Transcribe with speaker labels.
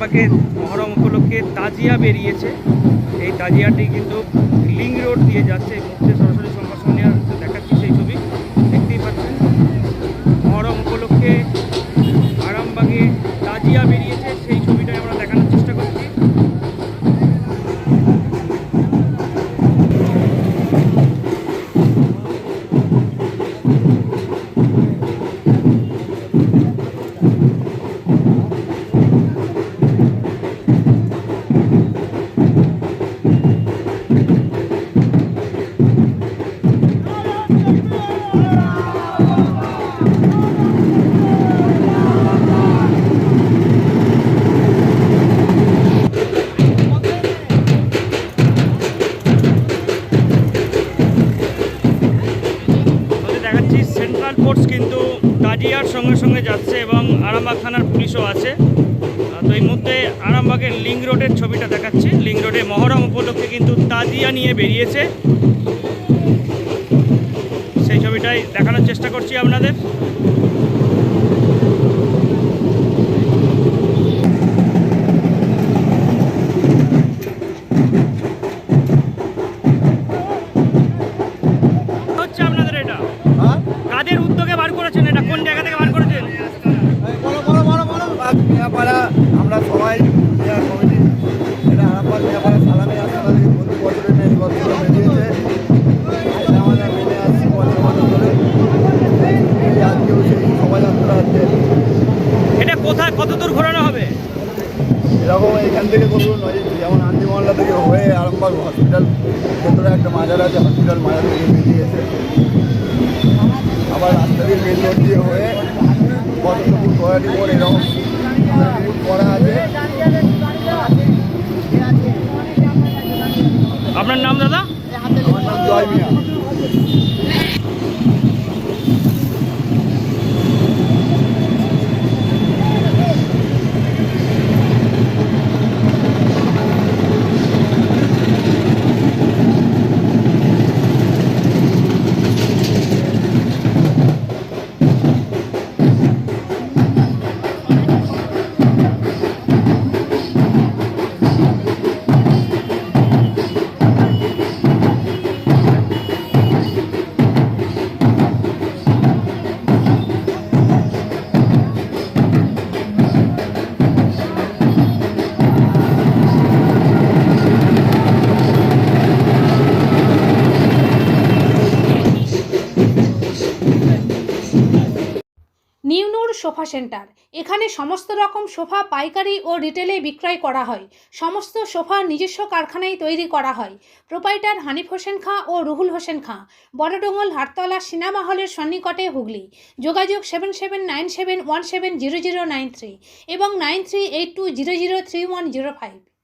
Speaker 1: আরামবাগে মহরম উপলক্ষে তাজিয়া বেরিয়েছে। এই তাজিয়াটি কিন্তু লিং রোড দিয়ে যাচ্ছে। এই মুহূর্তে সরাসরি সংবাদ সম্মেলনে দেখাচ্ছি সেই ছবি, দেখতেই পাচ্ছেন। মহরম উপলক্ষে আরামবাগে তাজিয়া বেরিয়েছে, সেই ছবিটাই আমরা দেখানোর চেষ্টা করছি। দেখাচ্ছি সেন্ট্রাল ফোর্স কিন্তু তাজিয়ার সঙ্গে সঙ্গে যাচ্ছে এবং আরামবাগ থানার পুলিশও আছে। তো এই মুহূর্তে আরামবাগের লিং রোডের ছবিটা দেখাচ্ছি। লিং রোডে মহরম উপলক্ষে কিন্তু তাজিয়া নিয়ে বেরিয়েছে, সেই ছবিটাই দেখানোর চেষ্টা করছি আপনাদের। হচ্ছে আপনাদের এটা কাদের উদ্যোগে বার করেছেন? এটা কোন জায়গা থেকে বার করেছেন?
Speaker 2: আমরা সবাই কমিটি এটা আরামবাগ মিয়াপাড়া সালামে আসছে, তাদেরকে প্রতি বছরের নেই বছর বেরিয়েছে। এটা আমরা মেনে আসছি বছর বছর ধরে। আজকেও সেই শোভাযাত্রা হচ্ছে।
Speaker 1: এটা কোথায় কত দূর ঘোরানো হবে?
Speaker 2: এরকম এখান থেকে করুন, যেমন আন্দি মহল্লা থেকে হয়ে আরামবাগ হসপিটাল ভেতরে একটা মাজার আছে, হসপিটাল মাজার থেকে বেরিয়েছে। আবার রাস্তা দিয়ে মেন রোড দিয়ে হয়ে বসন্তপুর কয়াটি মোড় এরকম করা আছে।
Speaker 1: আপনার নাম দাদা?
Speaker 2: আমার নাম জয় মিয়া।
Speaker 3: নিউনুর সোফা সেন্টার। এখানে সমস্ত রকম সোফা পাইকারি ও রিটেলে বিক্রয় করা হয়। সমস্ত সোফা নিজস্ব কারখানায় তৈরি করা হয়। প্রোপাইটার হানিফ হোসেন খাঁ ও রুহুল হোসেন খাঁ, বড়ডোঙ্গল হাটতলা সিনেমা হলের সন্নিকটে, হুগলি। যোগাযোগ 7797170093 এবং 9382003105।